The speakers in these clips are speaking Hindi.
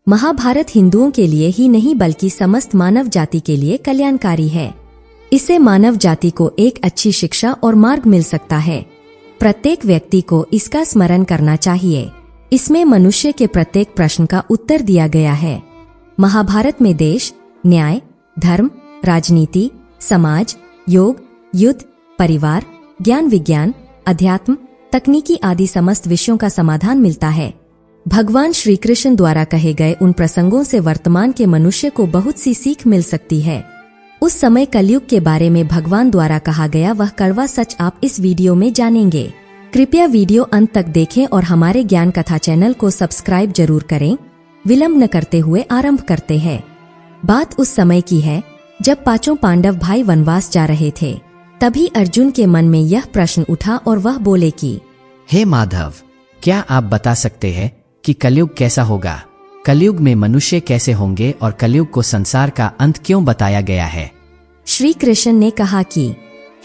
महाभारत हिंदुओं के लिए ही नहीं बल्कि समस्त मानव जाति के लिए कल्याणकारी है। इससे मानव जाति को एक अच्छी शिक्षा और मार्ग मिल सकता है। प्रत्येक व्यक्ति को इसका स्मरण करना चाहिए। इसमें मनुष्य के प्रत्येक प्रश्न का उत्तर दिया गया है। महाभारत में देश, न्याय, धर्म, राजनीति, समाज, योग, युद्ध, परिवार, ज्ञान, विज्ञान, अध्यात्म, तकनीकी आदि समस्त विषयों का समाधान मिलता है। भगवान श्री कृष्ण द्वारा कहे गए उन प्रसंगों से वर्तमान के मनुष्य को बहुत सी सीख मिल सकती है। उस समय कलयुग के बारे में भगवान द्वारा कहा गया वह कड़वा सच आप इस वीडियो में जानेंगे। कृपया वीडियो अंत तक देखें और हमारे ज्ञान कथा चैनल को सब्सक्राइब जरूर करें। विलंब न करते हुए आरंभ करते हैं। बात उस समय की है जब पांचों पांडव भाई वनवास जा रहे थे। तभी अर्जुन के मन में यह प्रश्न उठा और वह बोले कि हे माधव, क्या आप बता सकते हैं कि कलयुग कैसा होगा? कलयुग में मनुष्य कैसे होंगे और कलयुग को संसार का अंत क्यों बताया गया है? श्री कृष्ण ने कहा कि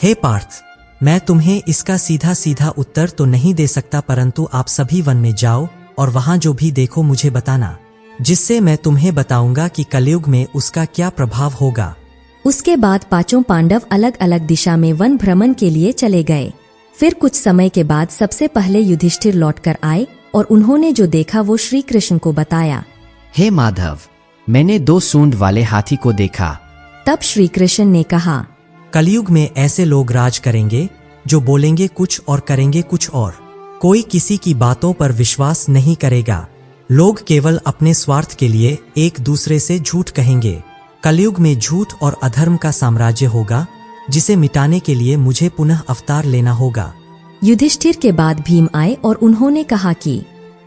हे पार्थ, मैं तुम्हें इसका सीधा सीधा उत्तर तो नहीं दे सकता, परंतु आप सभी वन में जाओ और वहां जो भी देखो मुझे बताना, जिससे मैं तुम्हें बताऊंगा कि कलयुग में उसका क्या प्रभाव होगा। उसके बाद पांचों पांडव अलग अलग दिशा में वन भ्रमण के लिए चले गए। फिर कुछ समय के बाद सबसे पहले युधिष्ठिर लौटकर आए और उन्होंने जो देखा वो श्री कृष्ण को बताया। हे माधव, मैंने 2 सूंड वाले हाथी को देखा। तब श्री कृष्ण ने कहा, कलयुग में ऐसे लोग राज करेंगे जो बोलेंगे कुछ और करेंगे कुछ और। कोई किसी की बातों पर विश्वास नहीं करेगा। लोग केवल अपने स्वार्थ के लिए एक दूसरे से झूठ कहेंगे। कलयुग में झूठ और अधर्म का साम्राज्य होगा, जिसे मिटाने के लिए मुझे पुनः अवतार लेना होगा। युधिष्ठिर के बाद भीम आए और उन्होंने कहा कि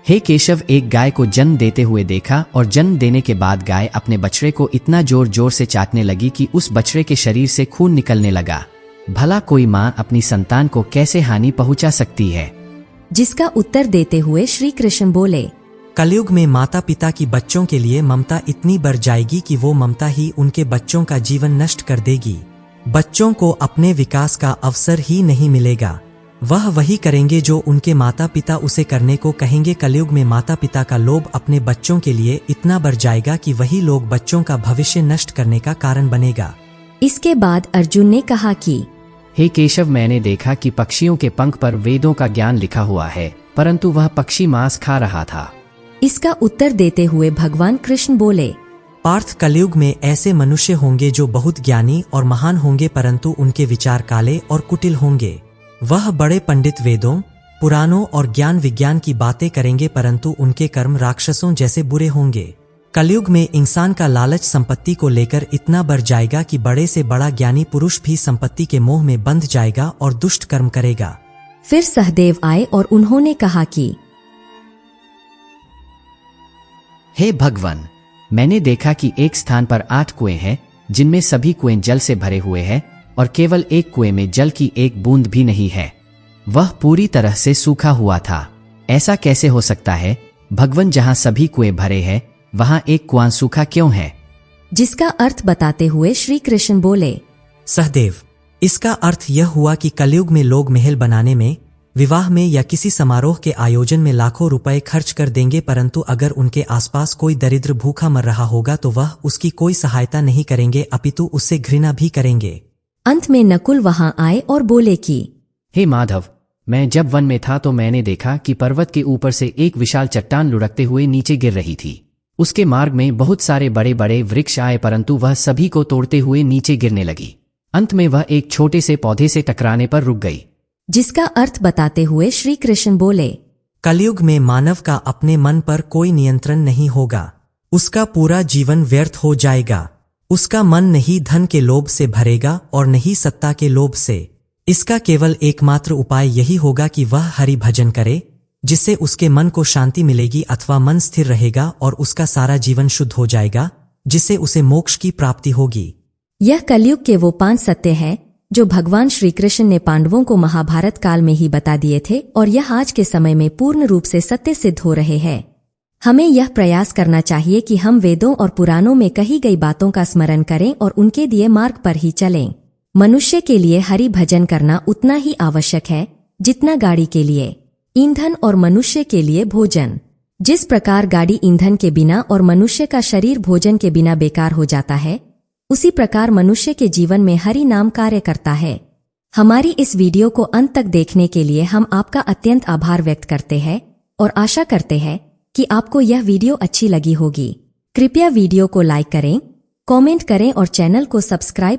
हे केशव, एक गाय को जन्म देते हुए देखा और जन्म देने के बाद गाय अपने बछड़े को इतना जोर जोर से चाटने लगी कि उस बछड़े के शरीर से खून निकलने लगा। भला कोई माँ अपनी संतान को कैसे हानि पहुंचा सकती है? जिसका उत्तर देते हुए श्री कृष्ण बोले, कलयुग में माता पिता की बच्चों के लिए ममता इतनी बढ़ जाएगी कि वो ममता ही उनके बच्चों का जीवन नष्ट कर देगी। बच्चों को अपने विकास का अवसर ही नहीं मिलेगा। वह वही करेंगे जो उनके माता पिता उसे करने को कहेंगे। कलयुग में माता पिता का लोभ अपने बच्चों के लिए इतना बढ़ जाएगा कि वही लोग बच्चों का भविष्य नष्ट करने का कारण बनेगा। इसके बाद अर्जुन ने कहा कि हे केशव, मैंने देखा कि पक्षियों के पंख पर वेदों का ज्ञान लिखा हुआ है, परंतु वह पक्षी मांस खा रहा था। इसका उत्तर देते हुए भगवान कृष्ण बोले, पार्थ, कलयुग में ऐसे मनुष्य होंगे जो बहुत ज्ञानी और महान होंगे, परंतु उनके विचार काले और कुटिल होंगे। वह बड़े पंडित वेदों, पुराणों और ज्ञान विज्ञान की बातें करेंगे, परंतु उनके कर्म राक्षसों जैसे बुरे होंगे। कलयुग में इंसान का लालच संपत्ति को लेकर इतना बढ़ जाएगा कि बड़े से बड़ा ज्ञानी पुरुष भी संपत्ति के मोह में बंध जाएगा और दुष्ट कर्म करेगा। फिर सहदेव आए और उन्होंने कहा कि हे भगवान, मैंने देखा कि एक स्थान पर 8 कुएं हैं, जिनमें सभी कुएं जल से भरे हुए हैं और केवल एक कुएं में जल की एक बूंद भी नहीं है। वह पूरी तरह से सूखा हुआ था। ऐसा कैसे हो सकता है भगवान? जहां सभी कुएं भरे हैं वहां एक कुआं सूखा क्यों है? जिसका अर्थ बताते हुए श्री कृष्ण बोले, सहदेव, इसका अर्थ यह हुआ कि कलयुग में लोग महल बनाने में, विवाह में या किसी समारोह के आयोजन में लाखों रुपए खर्च कर देंगे, परंतु अगर उनके आसपास कोई दरिद्र भूखा मर रहा होगा तो वह उसकी कोई सहायता नहीं करेंगे, अपितु उससे घृणा भी करेंगे। अंत में नकुल वहां आए और बोले कि हे माधव, मैं जब वन में था तो मैंने देखा कि पर्वत के ऊपर से एक विशाल चट्टान लुढ़कते हुए नीचे गिर रही थी। उसके मार्ग में बहुत सारे बड़े बड़े वृक्ष आए, परंतु वह सभी को तोड़ते हुए नीचे गिरने लगी। अंत में वह एक छोटे से पौधे से टकराने पर रुक गई। जिसका अर्थ बताते हुए श्री कृष्ण बोले, कलयुग में मानव का अपने मन पर कोई नियंत्रण नहीं होगा। उसका पूरा जीवन व्यर्थ हो जाएगा। उसका मन नहीं धन के लोभ से भरेगा और नहीं सत्ता के लोभ से। इसका केवल एकमात्र उपाय यही होगा कि वह हरि भजन करे, जिससे उसके मन को शांति मिलेगी, अथवा मन स्थिर रहेगा और उसका सारा जीवन शुद्ध हो जाएगा, जिससे उसे मोक्ष की प्राप्ति होगी। यह कलयुग के वो 5 सत्य है जो भगवान श्री कृष्ण ने पांडवों को महाभारत काल में ही बता दिए थे और यह आज के समय में पूर्ण रूप से सत्य सिद्ध हो रहे हैं। हमें यह प्रयास करना चाहिए कि हम वेदों और पुराणों में कही गई बातों का स्मरण करें और उनके दिए मार्ग पर ही चलें। मनुष्य के लिए हरि भजन करना उतना ही आवश्यक है जितना गाड़ी के लिए ईंधन और मनुष्य के लिए भोजन। जिस प्रकार गाड़ी ईंधन के बिना और मनुष्य का शरीर भोजन के बिना बेकार हो जाता है, उसी प्रकार मनुष्य के जीवन में हरि नाम कार्य करता है। हमारी इस वीडियो को अंत तक देखने के लिए हम आपका अत्यंत आभार व्यक्त करते हैं और आशा करते हैं कि आपको यह वीडियो अच्छी लगी होगी। कृपया वीडियो को लाइक करें, कमेंट करें और चैनल को सब्सक्राइब